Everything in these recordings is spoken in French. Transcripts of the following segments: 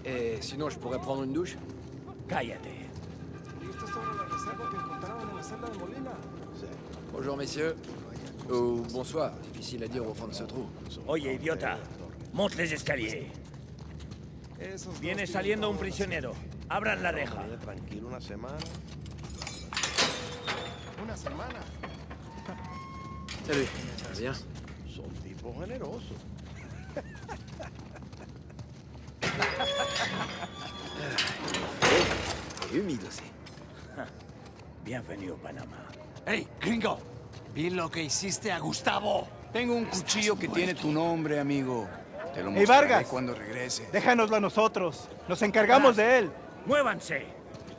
Et sinon, je pourrais prendre une douche? Cállate. Y esta es sobre la reserva que encontraron en la celda de Molina. Bonjour, messieurs. Ou bonsoir, difficile à dire au fond de ce trou. Oye, idiota. Monte les escaliers. Esos dos Viene tienen saliendo un toda la prisionero. Abran la reja. Hombre, tranquilo una semana. semana. Una semana. Salut, ça va bien? Son tipos generosos. Et humide aussi. Bienvenido, Panamá. ¡Hey, gringo! Vi lo que hiciste a Gustavo. Tengo un cuchillo que tiene tu nombre, amigo. Te lo Hey, mostraré Vargas. cuando regrese. Déjanoslo a nosotros. Nos encargamos de él. ¡Muévanse!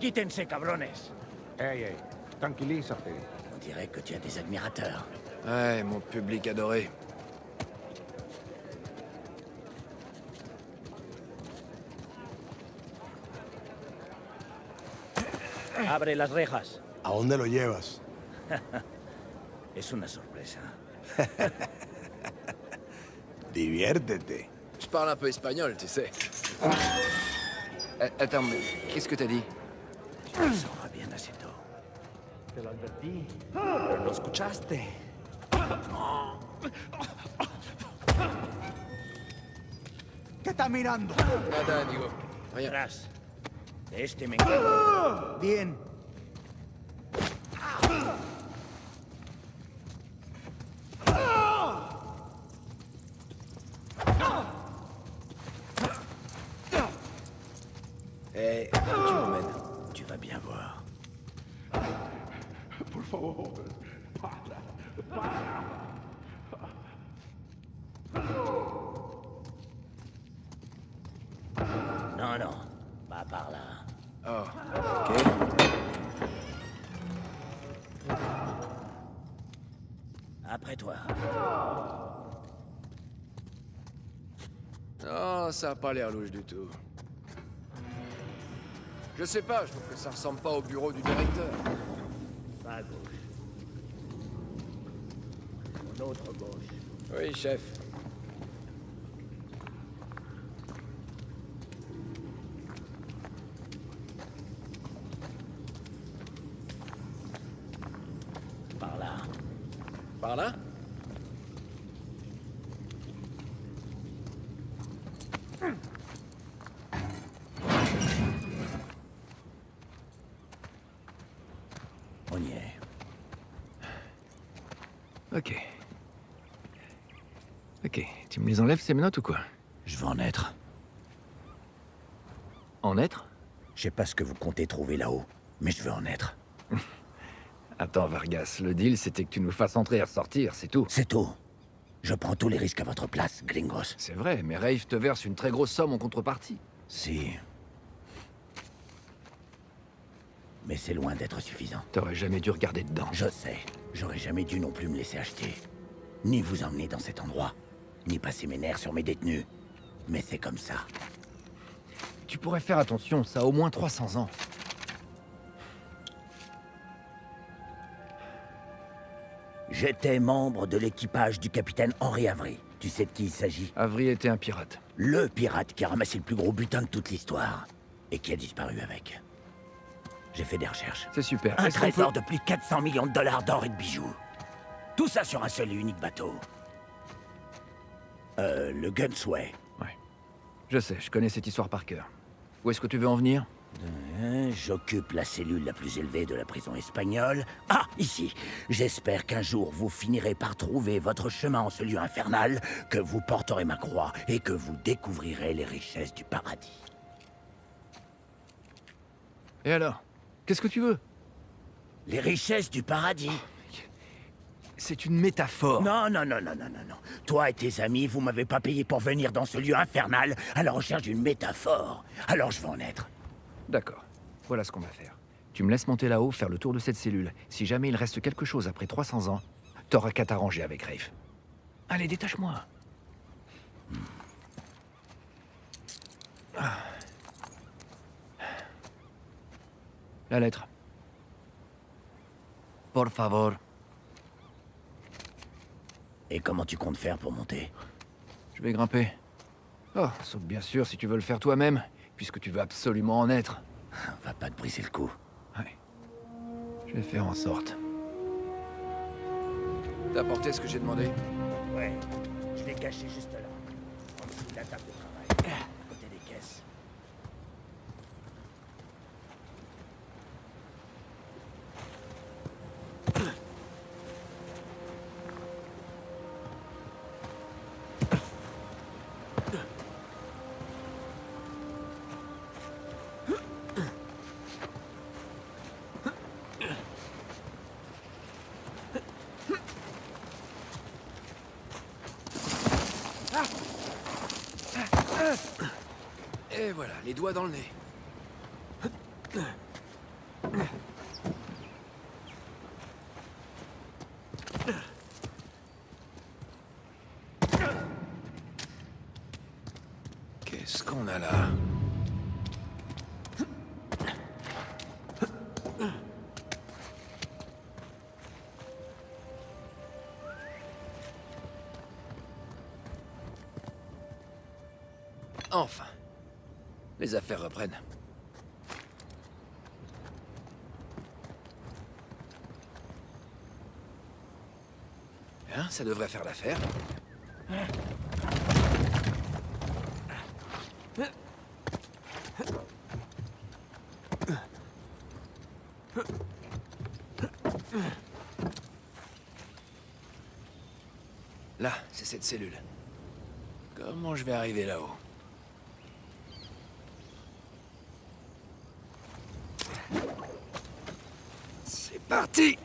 ¡Quítense, cabrones! Ey, tranquilízate. On dirait que tu as des admirateurs. Ouais, mon public adoré. Abre las rejas. ¿A dónde lo llevas? Es una sorpresa. Diviértete. Je parle un peu espagnol, tu sais. Attends, mais qu'est-ce que t'as dit? Saldrá bien así todo. Te lo advertí. Pero lo escuchaste. ¿Qué está mirando? Nada, digo. Rien. Atrás. De este me encargo. Bien. Eh, où tu m'emmènes? Tu vas bien voir. Por favor, Non, non. Va par là. Oh, ok. Après toi. Non, ça a pas l'air louche du tout. Je sais pas, je trouve que ça ressemble pas au bureau du directeur. Va à gauche. Mon autre gauche. Oui, chef. Par là. Par là? On y est. Ok. Ok, tu me les enlèves ces menottes ou quoi? Je vais en être. En être? Je sais pas ce que vous comptez trouver là-haut, mais je veux en être. Attends, Vargas, le deal c'était que tu nous fasses entrer et ressortir, c'est tout. C'est tout. Je prends tous les risques à votre place, gringos. C'est vrai, mais Rafe te verse une très grosse somme en contrepartie. Si. Mais c'est loin d'être suffisant. T'aurais jamais dû regarder dedans. Je sais. J'aurais jamais dû non plus me laisser acheter. Ni vous emmener dans cet endroit. Ni passer mes nerfs sur mes détenus. Mais c'est comme ça. Tu pourrais faire attention, ça a au moins 300 ans. J'étais membre de l'équipage du capitaine Henri Avery. Tu sais de qui il s'agit? Avery était un pirate. Le pirate qui a ramassé le plus gros butin de toute l'histoire. Et qui a disparu avec. J'ai fait des recherches. C'est super. Un Est-ce qu'on trésor peut- de plus de 400 millions de dollars d'or et de bijoux. Tout ça sur un seul et unique bateau. Le Gunsway. Ouais. Je sais, je connais cette histoire par cœur. Où est-ce que tu veux en venir? J'occupe la cellule la plus élevée de la prison espagnole. Ah, ici. J'espère qu'un jour vous finirez par trouver votre chemin en ce lieu infernal, que vous porterez ma croix et que vous découvrirez les richesses du paradis. Et alors? Qu'est-ce que tu veux? Les richesses du paradis? C'est une métaphore. Non, non, non, non, non, non, non. Toi et tes amis, vous m'avez pas payé pour venir dans ce lieu infernal à la recherche d'une métaphore. Alors je vais en être. D'accord. Voilà ce qu'on va faire. Tu me laisses monter là-haut, faire le tour de cette cellule. Si jamais il reste quelque chose après 300 ans, t'auras qu'à t'arranger avec Rafe. Allez, détache-moi. Ah. La lettre. Por favor. Et comment tu comptes faire pour monter? Je vais grimper. Oh, sauf bien sûr si tu veux le faire toi-même. puisque tu veux absolument en être. Va pas te briser le cou. Ouais. Je vais faire en sorte. T'as apporté ce que j'ai demandé? Ouais, je l'ai caché juste là. En dessous de la table de travail, à côté des caisses. Et voilà, les doigts dans le nez. Qu'est-ce qu'on a là? Enfin. Les affaires reprennent. Hein, ça devrait faire l'affaire. Là, c'est cette cellule. Comment je vais arriver là-haut? C'est parti!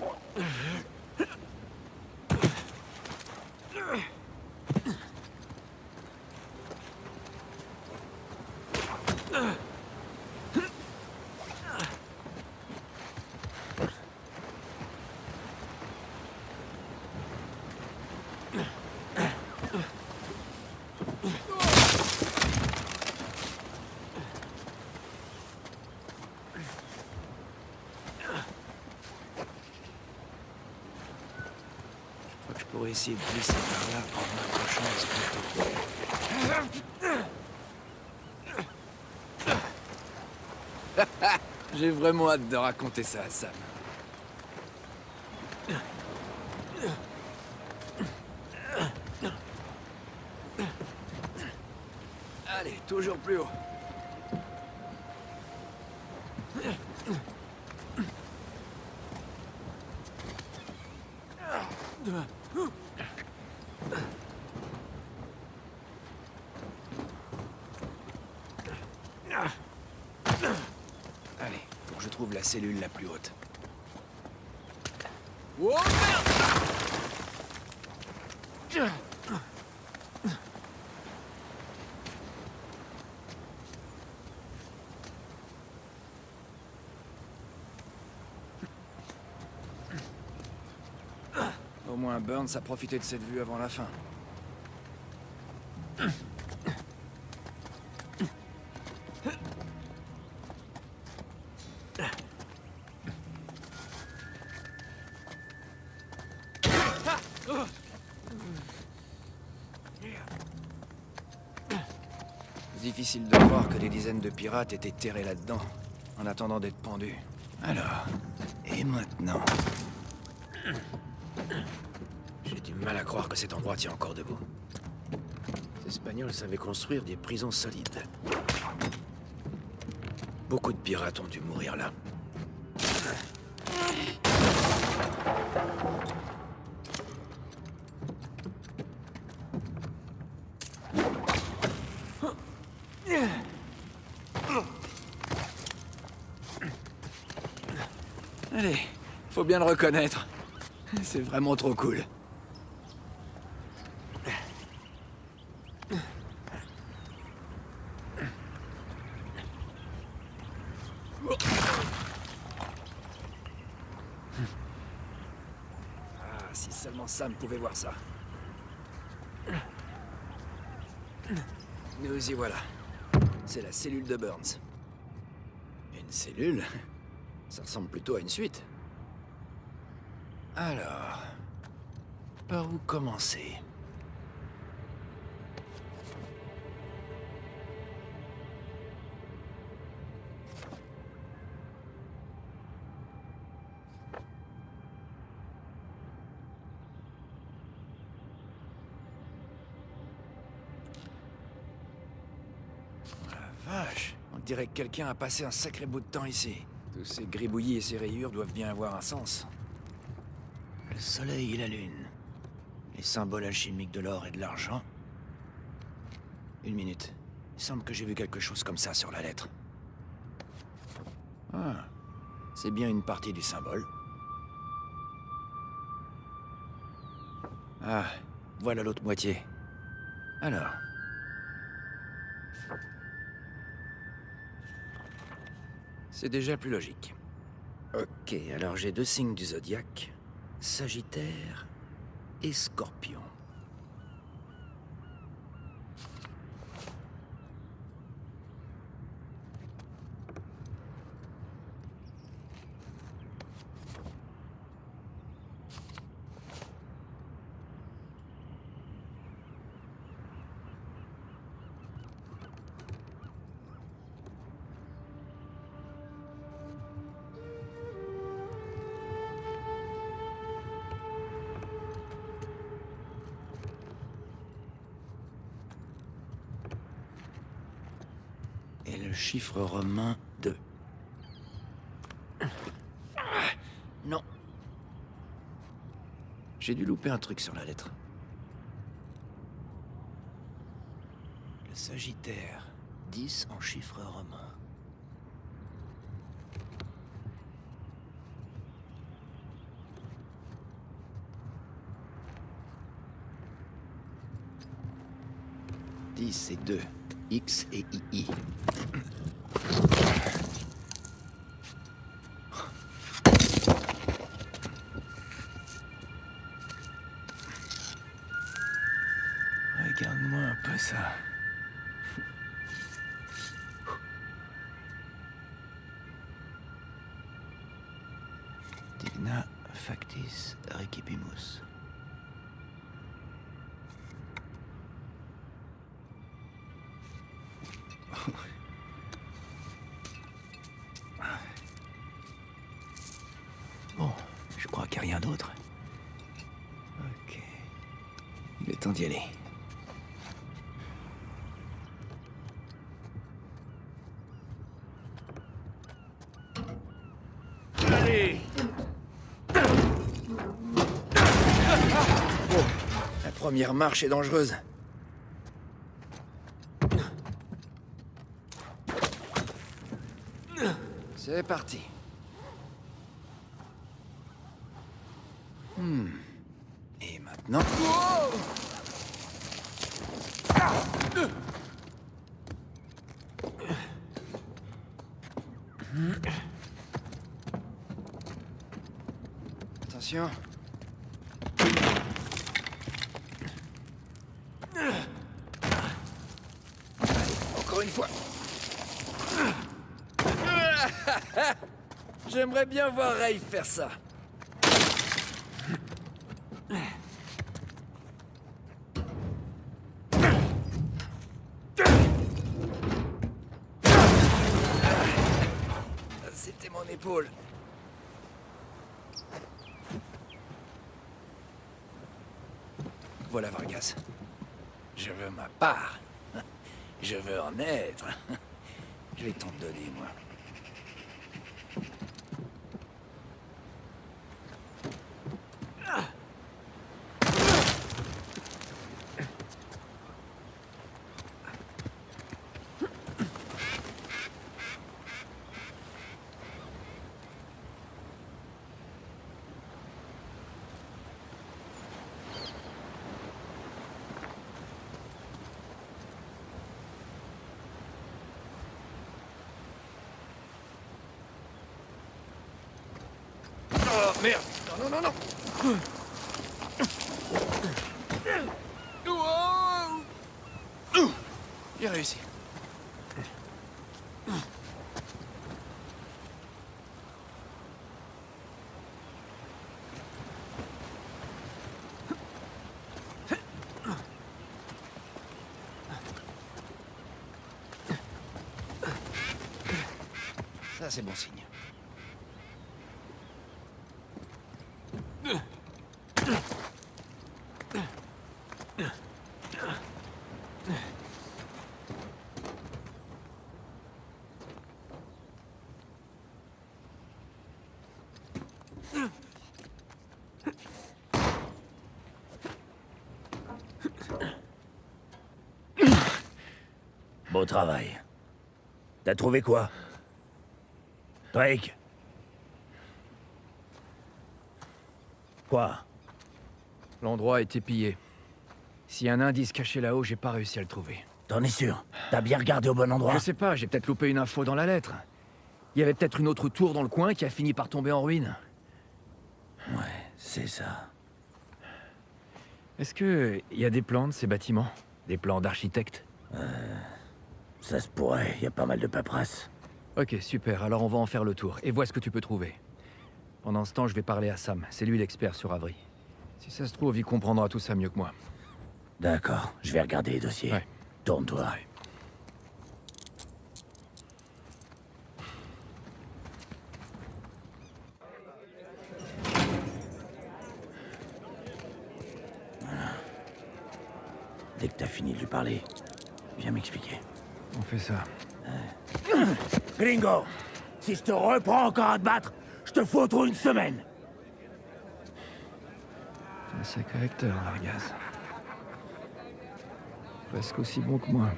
Je pourrais essayer de glisser par là en m'approchant de ce plateau. J'ai vraiment hâte de raconter ça à Sam. Allez, toujours plus haut. Allez, faut que je trouve la cellule la plus haute. Oh merde! Au moins Burns a profité de cette vue avant la fin. Difficile de croire que des dizaines de pirates étaient terrés là-dedans, en attendant d'être pendus. Alors, et maintenant? J'ai du mal à croire que cet endroit tient encore debout. Les Espagnols savaient construire des prisons solides. Beaucoup de pirates ont dû mourir là. Allez, faut bien le reconnaître. C'est vraiment trop cool. Ah, si seulement Sam pouvait voir ça. Nous y voilà. C'est la cellule de Burns. Une cellule? Ça ressemble plutôt à une suite. Alors, par où commencer? dirait que quelqu'un a passé un sacré bout de temps ici. Tous ces gribouillis et ces rayures doivent bien avoir un sens. Le soleil et la lune. Les symboles alchimiques de l'or et de l'argent. Une minute. Il semble que j'ai vu quelque chose comme ça sur la lettre. Ah. C'est bien une partie du symbole. Ah. Voilà l'autre moitié. Alors. C'est déjà plus logique. Ok, alors j'ai 2 signes du zodiaque. Sagittaire et Scorpion. Et le chiffre romain 2. Non. J'ai dû louper un truc sur la lettre. Le Sagittaire. 10 en chiffre romain. « 10 et 2. X et II. Regarde-moi un peu ça. Digna factis recipimus. Bon, je crois qu'il n'y a rien d'autre. Ok. Il est temps d'y aller. Allez! Oh, la première marche est dangereuse. C'est parti. Et maintenant... Attention. Allez, encore une fois. J'aimerais bien voir Rafe faire ça. C'était mon épaule. Voilà Vargas. Je veux ma part. Je veux en être. Je vais t'en donner, moi. Oh merde! Non, non, non, non! J'ai réussi. Ça, c'est bon signe. Beau travail. T'as trouvé quoi? Drake? Quoi? L'endroit a été pillé. S'il y a un indice caché là-haut, j'ai pas réussi à le trouver. T'en es sûr? T'as bien regardé au bon endroit? Je sais pas, j'ai peut-être loupé une info dans la lettre. Il y avait peut-être une autre tour dans le coin qui a fini par tomber en ruine. Ouais, c'est ça. Est-ce que il y a des plans de ces bâtiments? Des plans d'architecte? Ça se pourrait, y a pas mal de paperasse. Ok, super, alors on va en faire le tour. Et vois ce que tu peux trouver. Pendant ce temps, je vais parler à Sam. C'est lui l'expert sur Avery. Si ça se trouve, il comprendra tout ça mieux que moi. D'accord, je vais regarder les dossiers. Ouais. Tourne-toi. Ouais. Dès que t'as fini de lui parler, viens m'expliquer. On fait ça. Gringo! Si je te reprends encore à te battre, je te fous autour une semaine! C'est un sacré acteur, Vargas. Presque aussi bon que moi.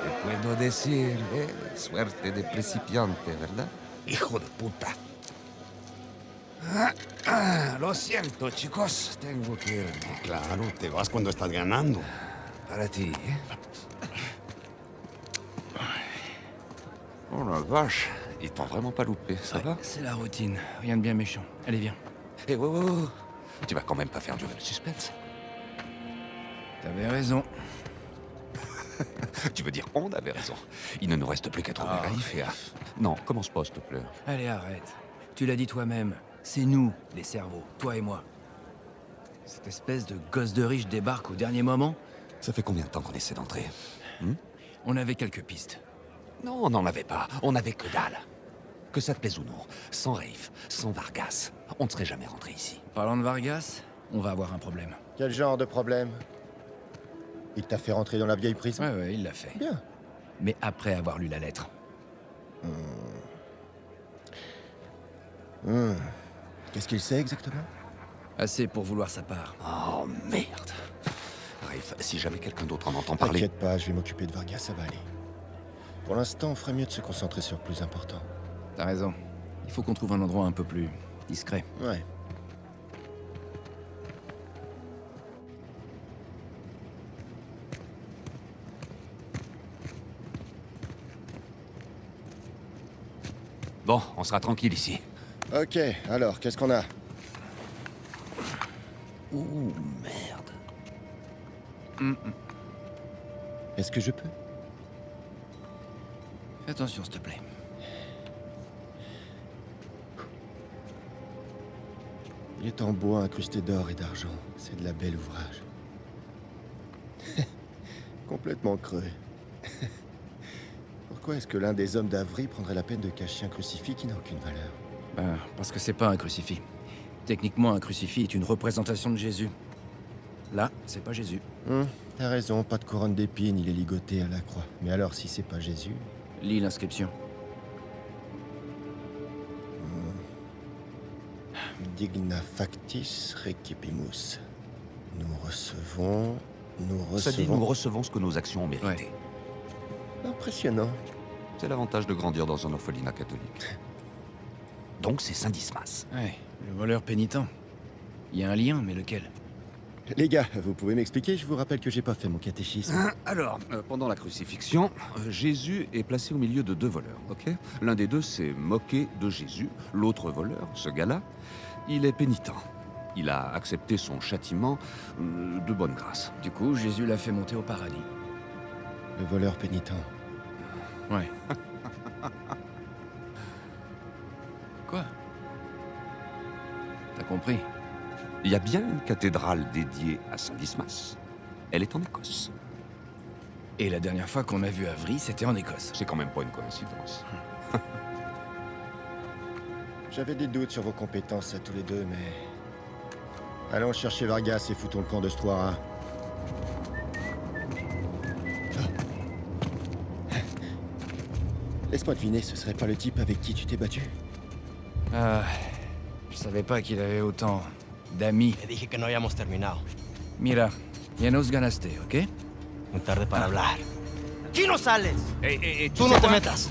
Te puedo decir, suerte de principiante, ¿verdad? Hijo de puta. Lo siento, chicos. Tengo que irme. Claro, te vas cuando estás ganando. Para ti, ¿eh? Oh la vache, ils t'ont vraiment pas loupé, ça va? C'est la routine. Rien de bien méchant. Allez, viens. Eh, ouais. Tu vas quand même pas faire durer le suspense. T'avais raison. Tu veux dire, on avait raison. Il ne nous reste plus qu'à trouver Raif et à... Non, commence pas, s'il te plaît. Allez, arrête. Tu l'as dit toi-même. C'est nous, les cerveaux. Toi et moi. Cette espèce de gosse de riche débarque au dernier moment. Ça fait combien de temps qu'on essaie d'entrer? On avait quelques pistes. Non, on n'en avait pas. On avait que dalle. Que ça te plaise ou non, sans Raif, sans Vargas, on ne serait jamais rentré ici. Parlant de Vargas, on va avoir un problème. Quel genre de problème? Il t'a fait rentrer dans la vieille prison? Ouais, il l'a fait. Bien. Mais après avoir lu la lettre. Qu'est-ce qu'il sait exactement? Assez pour vouloir sa part. Oh merde. Raif, si jamais quelqu'un d'autre en entend parler... T'inquiète pas, je vais m'occuper de Vargas, ça va aller. Pour l'instant, on ferait mieux de se concentrer sur le plus important. T'as raison. Il faut qu'on trouve un endroit un peu plus discret. Ouais. Bon, on sera tranquille ici. Ok, alors, qu'est-ce qu'on a? Ouh, merde. Est-ce que je peux? Fais attention, s'il te plaît. Il est en bois incrusté d'or et d'argent. C'est de la belle ouvrage. Complètement creux. Pourquoi est-ce que l'un des hommes d'Avry prendrait la peine de cacher un crucifix qui n'a aucune valeur? Ben, parce que c'est pas un crucifix. Techniquement, un crucifix est une représentation de Jésus. Là, c'est pas Jésus. T'as raison, pas de couronne d'épines, il est ligoté à la croix. Mais alors, si c'est pas Jésus... Lis l'inscription. Digna factis recipimus. Nous recevons... Ça dit, nous recevons ce que nos actions ont mérité. Impressionnant. C'est l'avantage de grandir dans un orphelinat catholique. Donc c'est Saint Dismas. Ouais, le voleur pénitent. Il y a un lien, mais lequel? Les gars, vous pouvez m'expliquer? Je vous rappelle que j'ai pas fait mon catéchisme. Alors, pendant la crucifixion, Jésus est placé au milieu de deux voleurs, ok? L'un des deux s'est moqué de Jésus. L'autre voleur, ce gars-là, il est pénitent. Il a accepté son châtiment de bonne grâce. Du coup, Jésus l'a fait monter au paradis. Le voleur pénitent. Ouais. Quoi? T'as compris? Il y a bien une cathédrale dédiée à Saint Dismas. Elle est en Écosse. Et la dernière fois qu'on a vu Avery, c'était en Écosse. C'est quand même pas une coïncidence. J'avais des doutes sur vos compétences à tous les deux, mais... Allons chercher Vargas et foutons le camp de ce toit. Laisse-moi deviner, ce serait pas le type avec qui tu t'es battu? Ah... Je savais pas qu'il avait autant... D'amis. Te dije que no habíamos terminado. Mira, ya nos ganaste, ¿ok? Muy tarde para hablar. ¡Aquí no sales! ¿Tú Tú no te metas.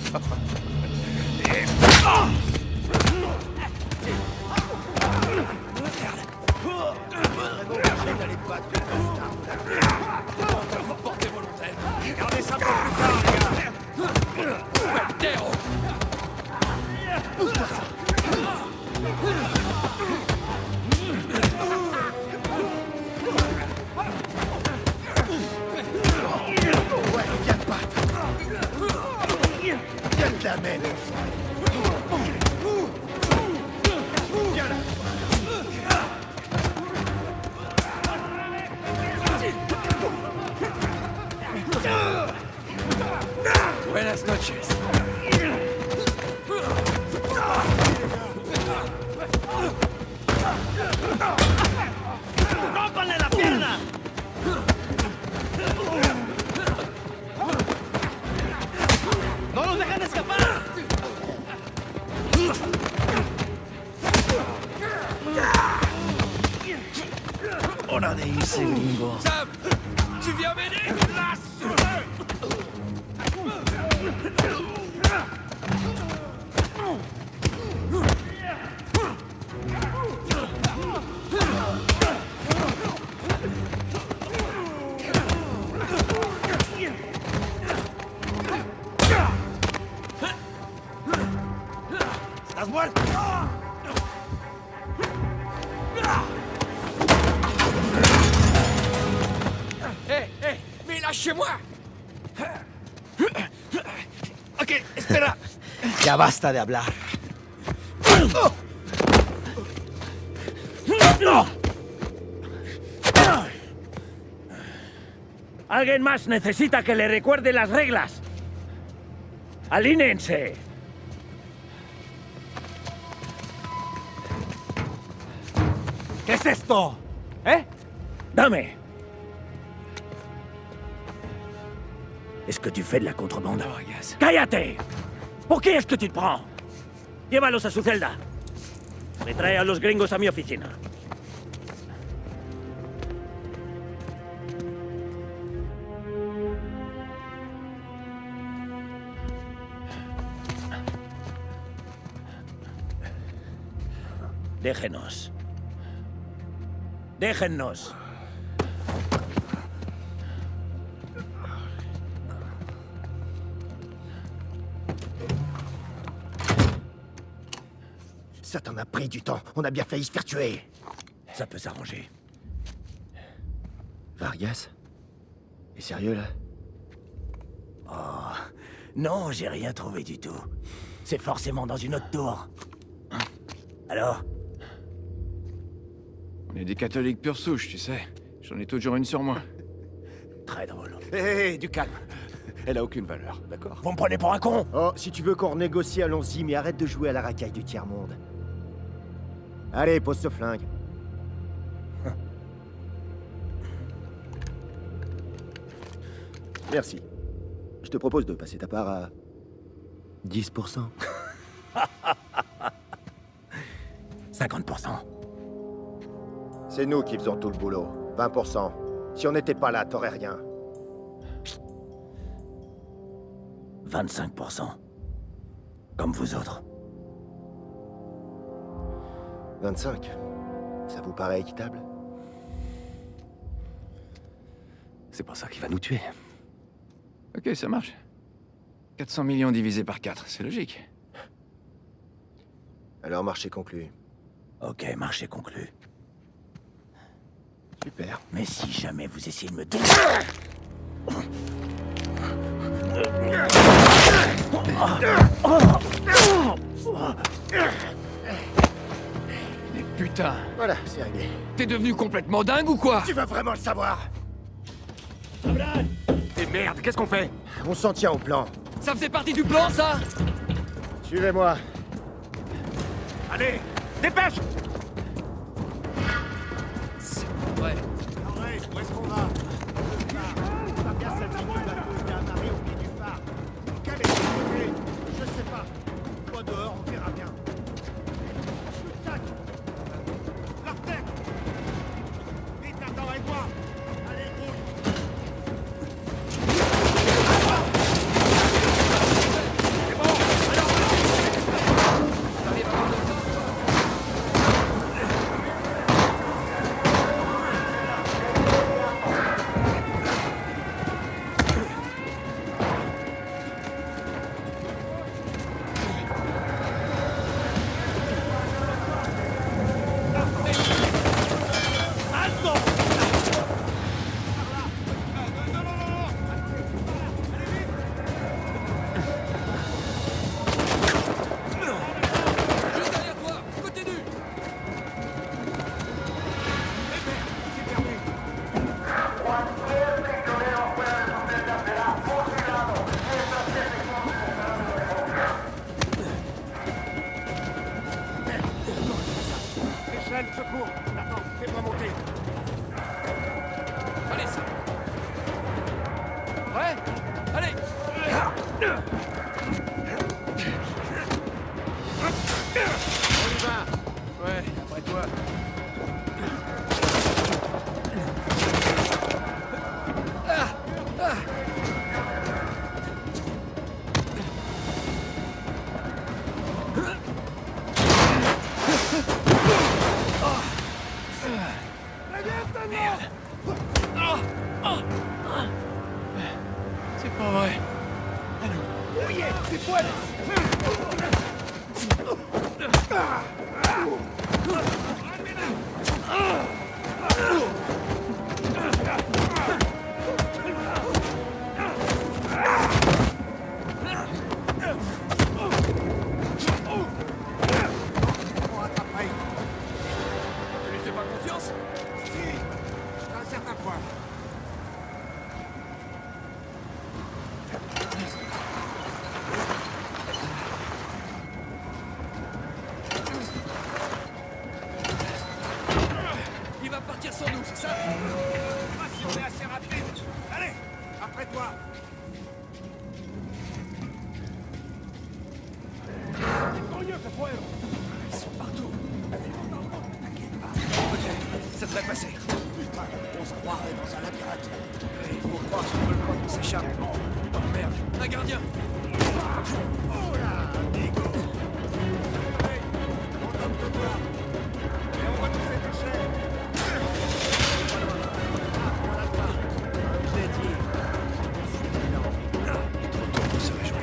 Buenas noches. ¡Rómpanle la pierna! ¡No nos dejan escapar! Hora de irse, gringo. Sam, tu viens m'aider? ¡Estás muerto! Mais lâchez-moi! Ok, espera. Ya basta de hablar. Alguien más necesita que le recuerde las reglas. Alínense. ¿Qué es esto? ¿Eh? Dame. Est-ce que tu fais de la contrebande? Vargas. ¡Cállate! ¿Por qué es que te prends? Llévalos a su celda. Me trae a los gringos a mi oficina. Déjenos. Déjennos. Ça t'en a pris du temps. On a bien failli se faire tuer. Ça peut s'arranger. Vargas? T'es sérieux, là? Oh, non, j'ai rien trouvé du tout. C'est forcément dans une autre tour. Alors? On est des catholiques pure souche, tu sais. J'en ai toujours une sur moi. Très drôle. Hé, du calme. Elle a aucune valeur, d'accord? Vous me prenez pour un con? Oh, si tu veux qu'on renégocie, allons-y, mais arrête de jouer à la racaille du tiers-monde. Allez, pose ce flingue. Merci. Je te propose de passer ta part à 10%. 50%. C'est nous qui faisons tout le boulot. 20%. Si on n'était pas là, t'aurais rien. 25%. Comme vous autres. 25. Ça vous paraît équitable? C'est pas ça qui va nous tuer. Ok, ça marche. 400 millions divisé par 4, c'est logique. Alors, marché conclu. Ok, marché conclu. Super. Mais si jamais vous essayez de me... Mais putain, Voilà, c'est réglé. t'es devenu complètement dingue ou quoi? Tu vas vraiment le savoir! Et merde, qu'est-ce qu'on fait? On s'en tient au plan. Ça faisait partie du plan, ça? Suivez-moi. Allez, dépêche! Ouais. Où est-ce qu'on va? Vargas a dit que le bateau était amarré au pied du phare. Quel est le côté? Je sais pas. Toi dehors, on verra bien. Tac! La tête! cours. Attends, fais-moi monter. Allez, ça. Ouais. Allez. On y va. Ouais, après toi. C'est pas vrai. On rattraperai. Tu lui fais pas confiance? Si, jusqu'à un certain point. Il va partir sans nous, c'est ça? Pas si on est assez rapide. Allez, après toi. Ils sont partout. T'inquiète pas. Ok, ça devrait passer. Putain, on se croirait dans un labyrinthe. Il faut croire qu'ils veulent pas qu'on s'échappe. Oh merde, un gardien. Oh là, amigo. Hey, on donne de toi. Et on va tous être touchés. On a pas. Je l'ai dit. Il est trop tôt pour se réjouir.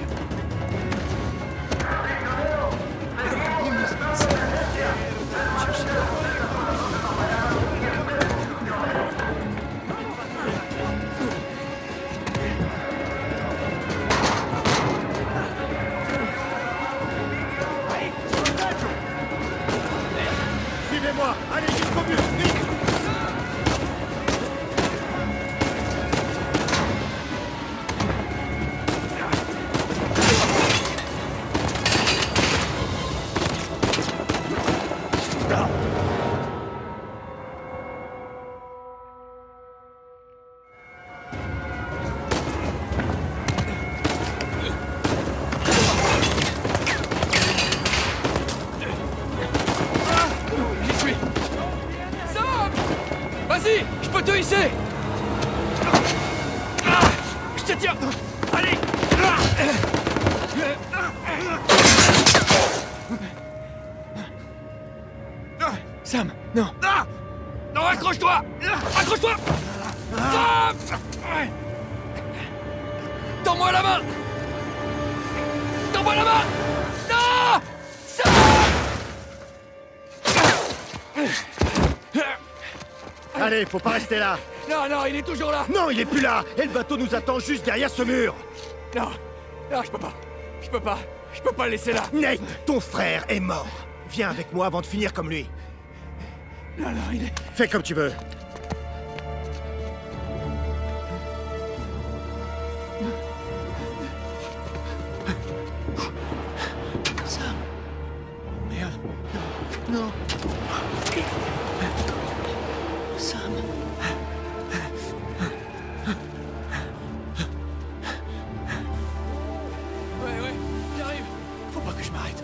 Suivez-moi. Allez, jusqu'au but. Vite. J'y suis. Sam! Vas-y, je peux te hisser. Je te tiens. Allez. Sam, non. Non, accroche-toi. Accroche-toi. Sam! Tends-moi la main. Tends-moi la main. Non! Sam! Allez, faut pas rester là. Non, non, il est toujours là. Non, il est plus là. Et le bateau nous attend juste derrière ce mur. Non, non, je peux pas. Je peux pas. Je peux pas le laisser là. Nate, ton frère est mort. Viens avec moi avant de finir comme lui. Non, non, il est... Fais comme tu veux. Sam. Merde. Non. Non. Sam. Ouais, ouais, j'arrive. Faut pas que je m'arrête.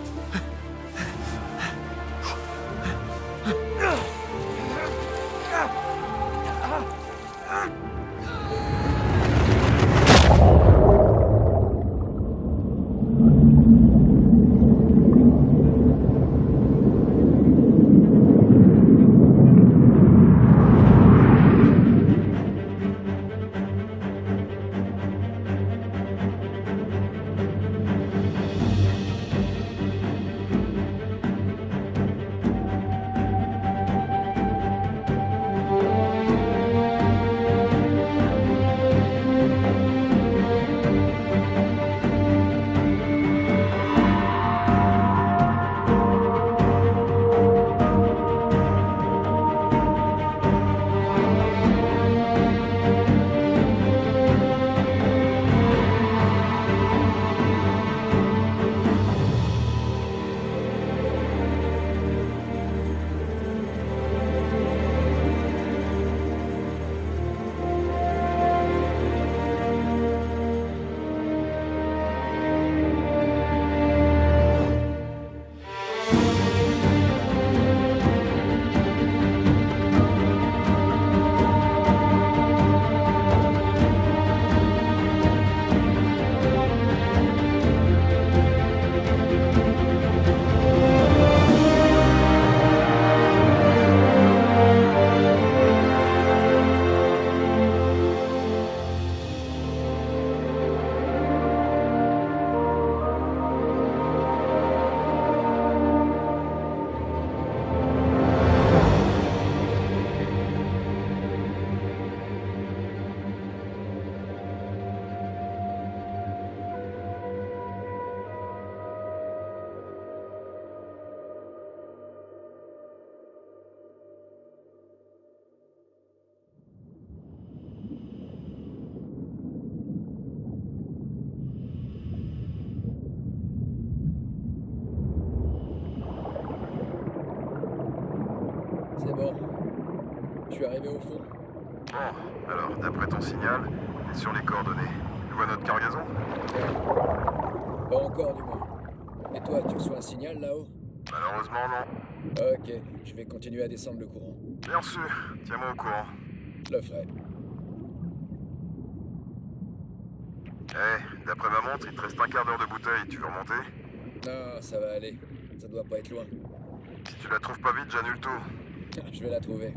Je suis arrivé au fond. Bon, alors, d'après ton signal, t'es sur les coordonnées. Tu vois notre cargaison? Pas encore, du moins. Et toi, tu reçois un signal là-haut? Malheureusement, non. Ok, je vais continuer à descendre le courant. Bien reçu. Tiens-moi au courant. Je le ferai. Eh, d'après ma montre, il te reste un quart d'heure de bouteille. Tu veux remonter? Non, ça va aller. Ça doit pas être loin. Si tu la trouves pas vite, j'annule tout. Je vais la trouver.